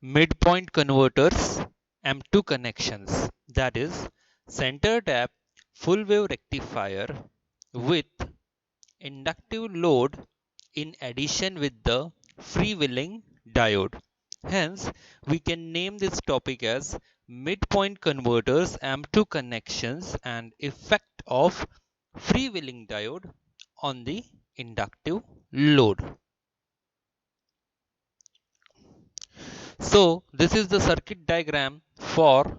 midpoint converters M2 connections, that is center tap full wave rectifier with inductive load in addition with the freewheeling diode. Hence, we can name this topic as midpoint converters M2 connections and effect of freewheeling diode on the inductive load. So, this is the circuit diagram for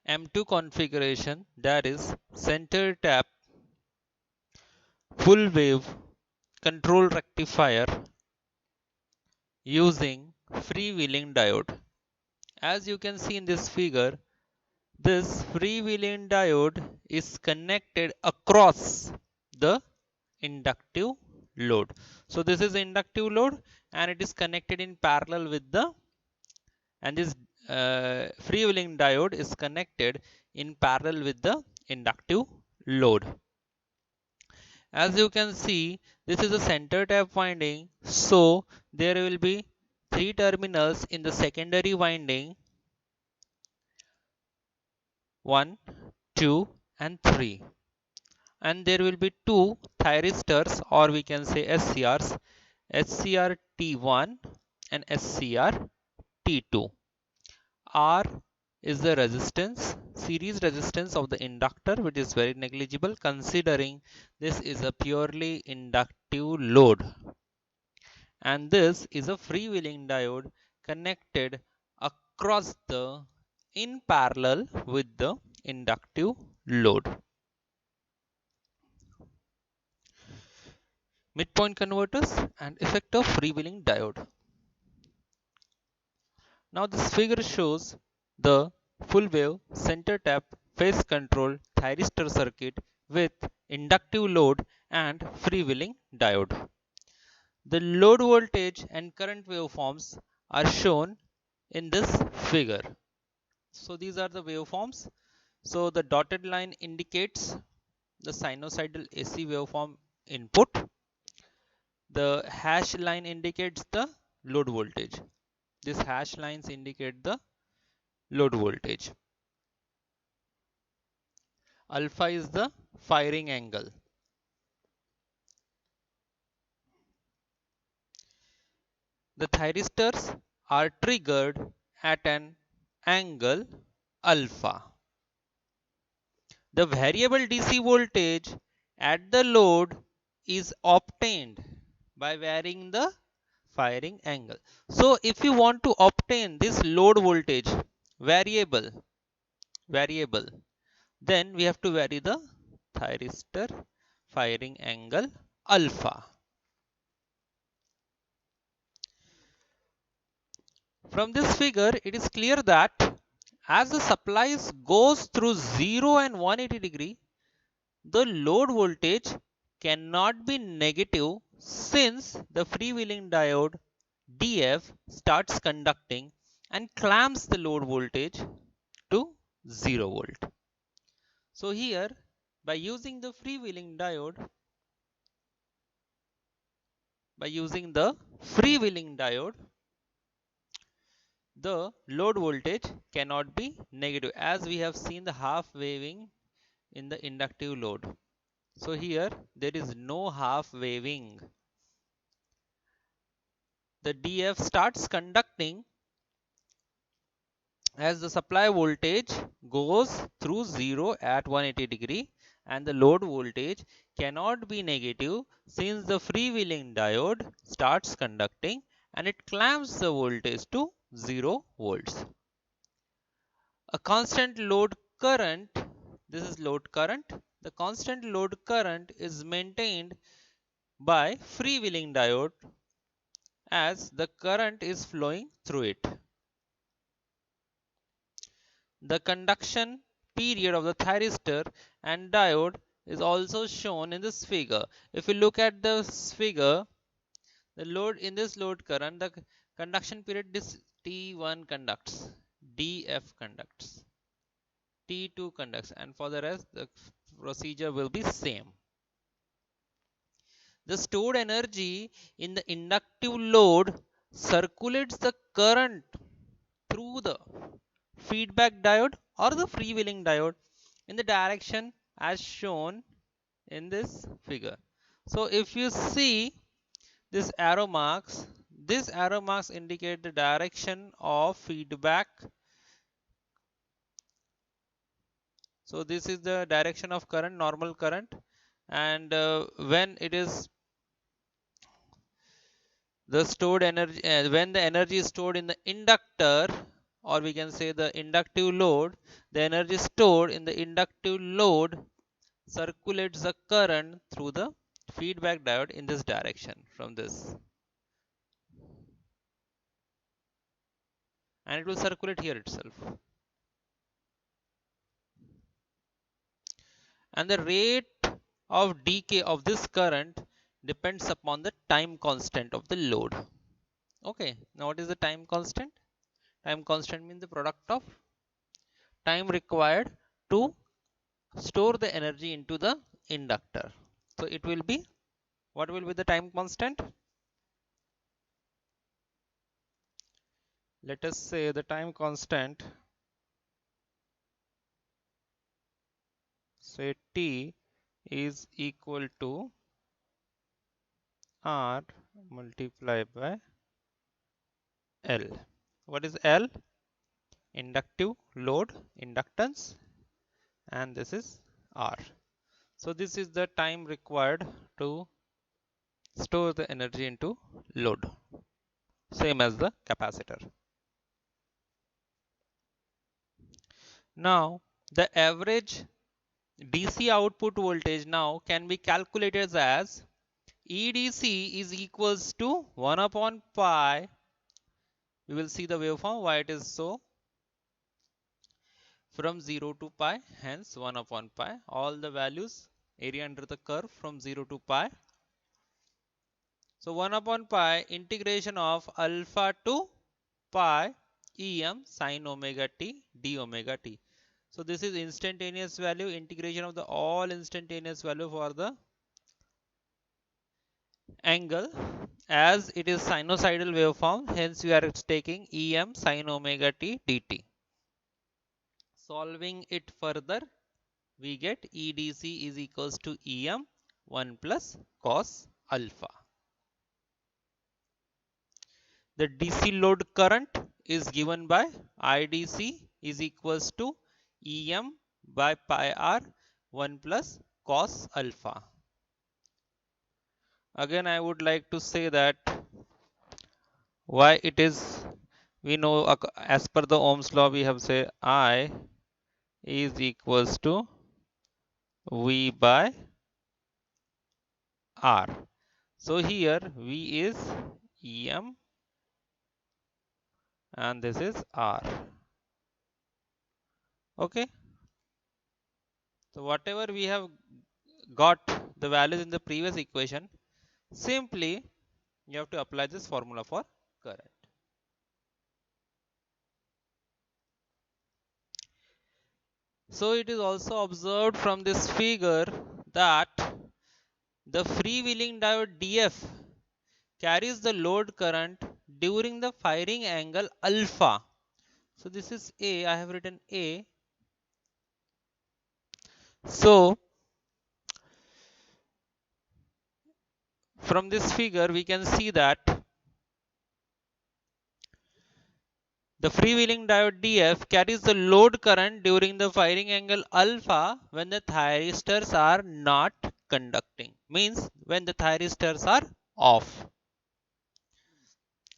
M2 configuration, that is center tap full wave control rectifier using freewheeling diode. As you can see in this figure, this freewheeling diode is connected across the inductive load. So this is inductive load and it is connected in parallel with the, and this freewheeling diode is connected in parallel with the inductive load. As you can see, this is a center tap winding, so there will be three terminals in the secondary winding, 1, 2 and 3, and there will be two thyristors, or we can say SCRs, SCR T1 and SCR T2. R is the resistance, series resistance of the inductor, which is very negligible considering this is a purely inductive load, and this is a freewheeling diode connected across the in parallel with the inductive load. Midpoint converters and effect of freewheeling diode. Now this figure shows the full wave center tap phase control thyristor circuit with inductive load and freewheeling diode. The load voltage and current waveforms are shown in this figure. So these are the waveforms. So the dotted line indicates the sinusoidal AC waveform input. The hash line indicates the load voltage. These hash lines indicate the load voltage. Alpha is the firing angle. The thyristors are triggered at an angle alpha. The variable DC voltage at the load is obtained by varying the firing angle. So if you want to obtain this load voltage variable, then we have to vary the thyristor firing angle alpha. From this figure, it is clear that as the supplies goes through 0 and 180°, the load voltage cannot be negative since the freewheeling diode DF starts conducting and clamps the load voltage to 0 volt. So here, by using the freewheeling diode, the load voltage cannot be negative, as we have seen the half waving in the inductive load. So here there is no half waving. The DF starts conducting as the supply voltage goes through 0 at 180°, and the load voltage cannot be negative since the freewheeling diode starts conducting and it clamps the voltage to 0 volts. A constant load current, this is load current, the constant load current is maintained by freewheeling diode as the current is flowing through it. The conduction period of the thyristor and diode is also shown in this figure. If you look at this figure, the load in this load current, the conduction period is T1 conducts, DF conducts, T2 conducts, and for the rest the procedure will be same. The stored energy in the inductive load circulates the current through the feedback diode or the freewheeling diode in the direction as shown in this figure. So if you see this arrow marks, these arrow marks indicate the direction of feedback. So this is the direction of current, normal current, and when it is the stored energy, when the energy is stored in the inductor, or we can say the inductive load, the energy stored in the inductive load circulates the current through the feedback diode in this direction from this, and it will circulate here itself. And the rate of decay of this current depends upon the time constant of the load. Okay, now what is the time constant? Time constant means the product of time required to store the energy into the inductor. So it will be, what will be the time constant? Let us say the time constant, say T is equal to R multiplied by L. What is L? Inductive load, inductance, and this is R. So this is the time required to store the energy into load, same as the capacitor. Now the average DC output voltage now can be calculated as EDC is equals to 1 upon pi. We will see the waveform why it is so, from 0 to pi, hence 1 upon pi, all the values area under the curve from 0 to pi. So 1 upon pi integration of alpha to pi Em sin omega t d omega t. So this is instantaneous value, integration of the all instantaneous value for the angle, as it is sinusoidal waveform, hence we are taking Em sin omega t dt. Solving it further, we get EDC is equals to Em 1 plus cos alpha. The DC load current is given by IDC is equals to Em by pi r 1 plus cos alpha. Again, I would like to say that why it is, we know as per the Ohm's law we have say I is equals to V by R. So here V is Em and this is R. Okay. So whatever we have got the values in the previous equation, simply you have to apply this formula for current. So it is also observed from this figure that the freewheeling diode DF carries the load current during the firing angle alpha. So this is A, I have written A. So from this figure we can see that the freewheeling diode DF carries the load current during the firing angle alpha when the thyristors are not conducting, means when the thyristors are off.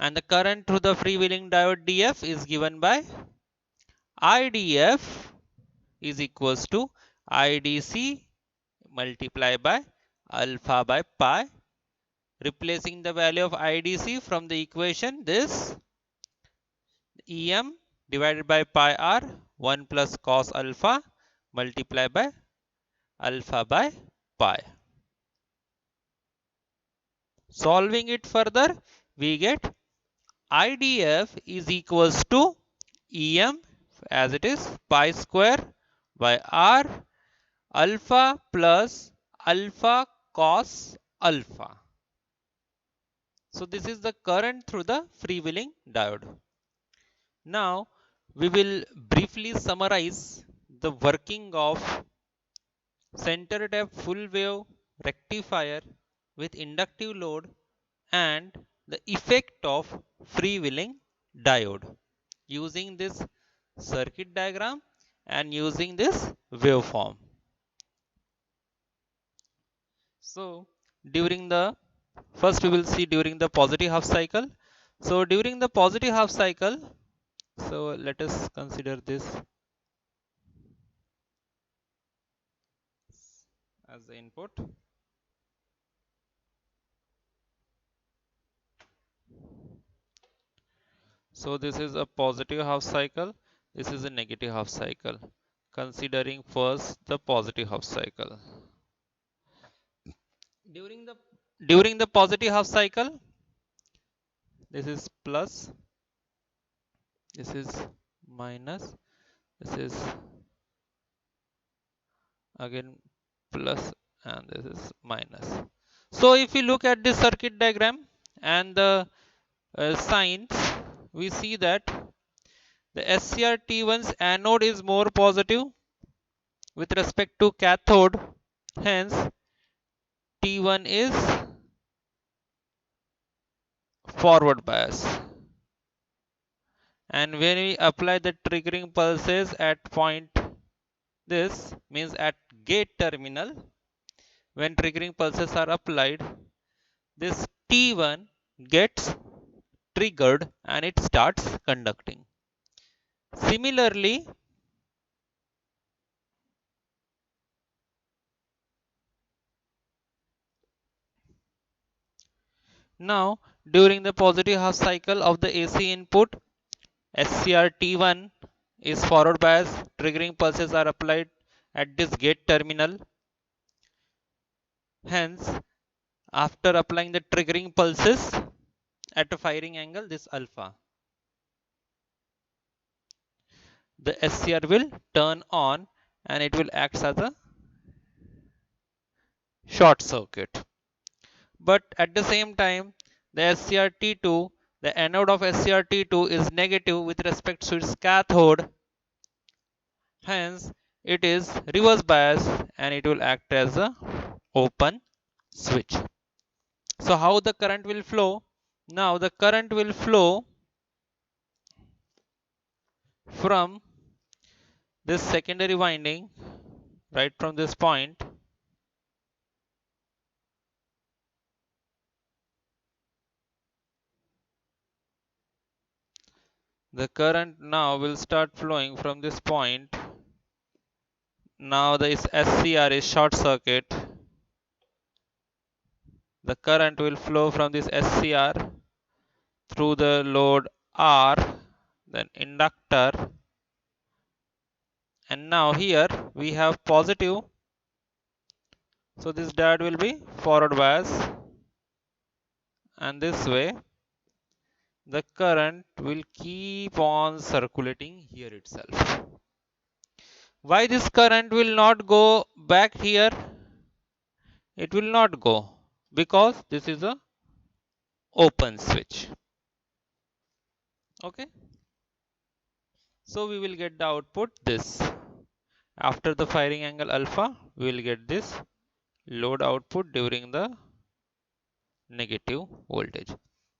And the current through the freewheeling diode DF is given by IDF is equals to IDC multiplied by alpha by pi. Replacing the value of IDC from the equation, this Em divided by pi r 1 plus cos alpha multiplied by alpha by pi. Solving it further, we get IDF is equals to Em as it is pi square by r alpha plus alpha cos alpha. So this is the current through the freewheeling diode. Now we will briefly summarize the working of center tap full wave rectifier with inductive load and the effect of freewheeling diode using this circuit diagram and using this waveform. So during the first we will see during the positive half cycle. So during the positive half cycle, so let us consider this as the input. So this is a positive half cycle, this is a negative half cycle. Considering first the positive half cycle. During the during the positive half cycle, this is plus, this is minus, this is again plus, and this is minus. So if you look at this circuit diagram and the signs, we see that the SCR-T1's anode is more positive with respect to cathode, hence T1 is forward bias. And when we apply the triggering pulses at point, this means at gate terminal, when triggering pulses are applied, this T1 gets triggered and it starts conducting. Similarly, now during the positive half cycle of the AC input, SCR-T1 is forward bias, triggering pulses are applied at this gate terminal. Hence, after applying the triggering pulses at a firing angle, this alpha, the SCR will turn on and it will act as a short circuit. But at the same time, the SCR-T2, the anode of SCR-T2 is negative with respect to its cathode. Hence, it is reverse bias and it will act as a open switch. So how the current will flow? Now the current will flow from this secondary winding, right from this point, the current now will start flowing from this point. Now this SCR is short circuit. The current will flow from this SCR through the load R, then inductor, and now here we have positive, so this diode will be forward bias, and this way the current will keep on circulating here itself. Why this current will not go back here? It will not go because this is a open switch. Okay, so we will get the output this. After the firing angle alpha, we will get this load output during the negative voltage.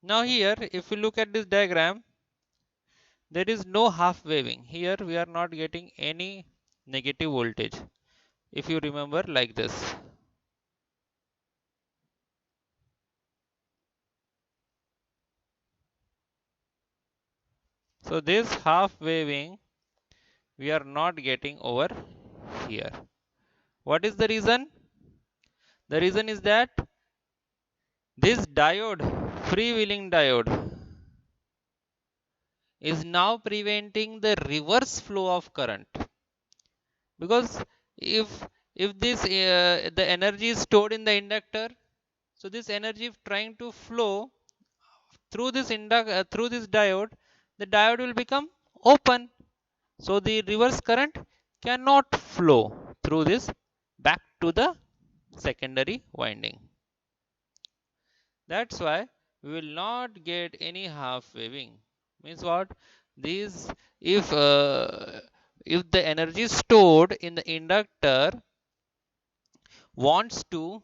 Now here, if we look at this diagram, there is no half waving. Here we are not getting any negative voltage. If you remember like this. So this half waving we are not getting over here. What is the reason? The reason is that this diode, freewheeling diode, is now preventing the reverse flow of current. Because if this the energy is stored in the inductor, so this energy trying to flow through this through this diode, the diode will become open. So the reverse current cannot flow through this back to the secondary winding. That's why we will not get any half waving. Means what? These, if the energy stored in the inductor wants to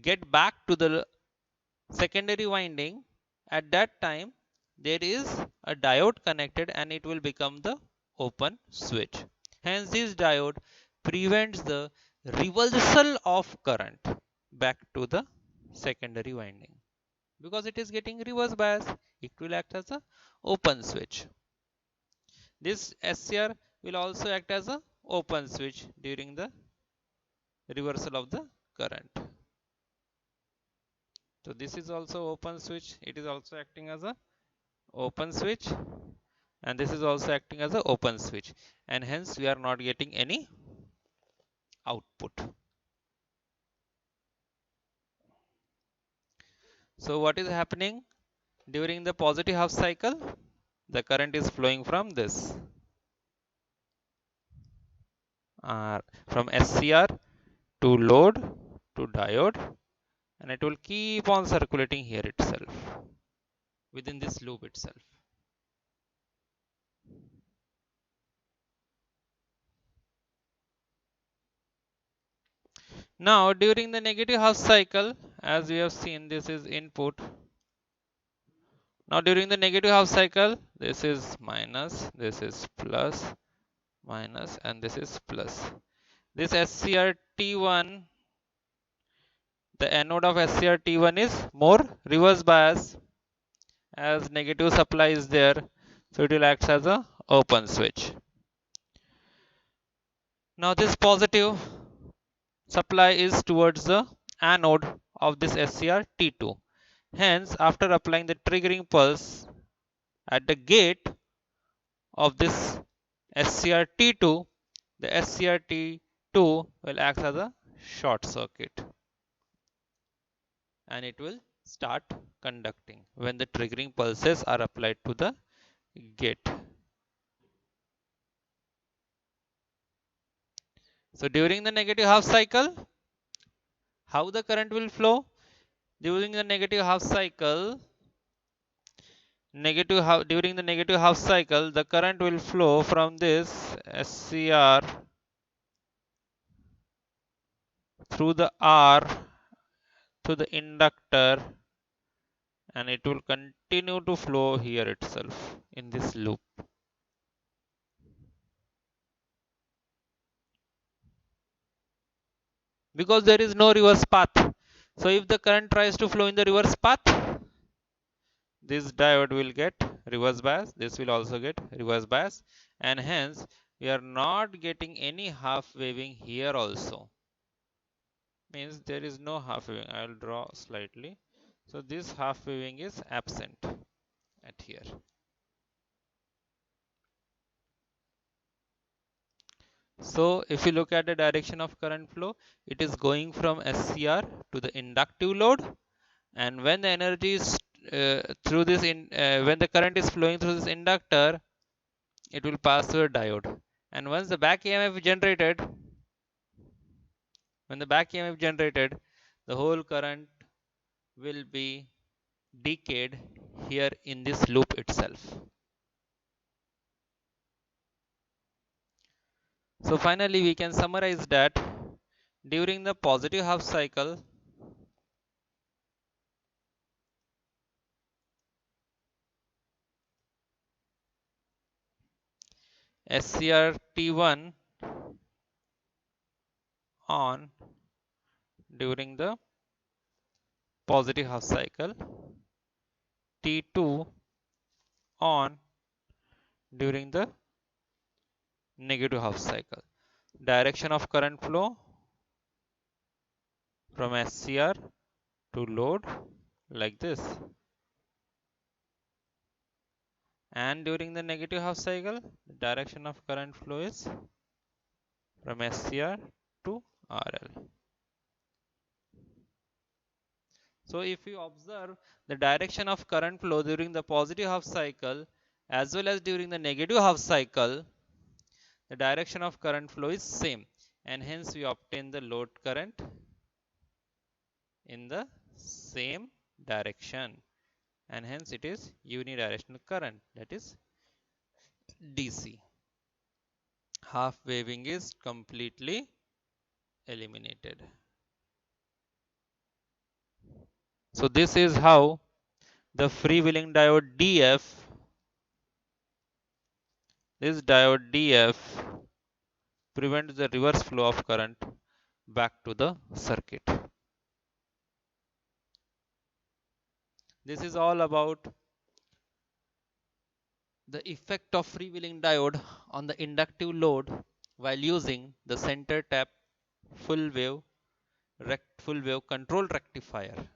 get back to the secondary winding, at that time there is a diode connected and it will become the open switch. Hence this diode prevents the reversal of current back to the secondary winding. Because it is getting reverse bias, it will act as a open switch. This SCR will also act as a open switch during the reversal of the current. So this is also open switch, it is also acting as a open switch, and this is also acting as a open switch, and hence we are not getting any output. So what is happening during the positive half cycle? The current is flowing from this from SCR to load to diode, and it will keep on circulating here itself within this loop itself. Now during the negative half cycle, as we have seen, this is input. Now during the negative half cycle, this is minus, this is plus, minus, and this is plus. This SCRT1, the anode of SCRT1 is more reverse bias, as negative supply is there, so it will act as a open switch. Now this positive supply is towards the anode of this SCRT2. Hence, after applying the triggering pulse at the gate of this SCRT2, the SCRT2 will act as a short circuit and it will start conducting when the triggering pulses are applied to the gate. So during the negative half cycle, how the current will flow? During the negative half cycle, during the negative half cycle, the current will flow from this SCR through the R to the inductor, and it will continue to flow here itself in this loop. Because there is no reverse path. So if the current tries to flow in the reverse path, this diode will get reverse bias, this will also get reverse bias, and hence we are not getting any half waving here also. Means there is no half waving. I will draw slightly. So this half waving is absent at here. So if you look at the direction of current flow, it is going from SCR to the inductive load, and when the energy is when the current is flowing through this inductor, it will pass through a diode, and once the back EMF generated, the whole current will be decayed here in this loop itself. So finally we can summarize that during the positive half cycle, SCRT1 on during the positive half cycle, T2 on during the negative half cycle. Direction of current flow from SCR to load like this, and during the negative half cycle, the direction of current flow is from SCR to RL. So if you observe the direction of current flow during the positive half cycle as well as during the negative half cycle, the direction of current flow is same, and hence we obtain the load current in the same direction, and hence it is unidirectional current, that is DC. Half waving is completely eliminated. So this is how the freewheeling diode DF, this diode DF prevents the reverse flow of current back to the circuit. This is all about the effect of freewheeling diode on the inductive load while using the center tap full wave control rectifier.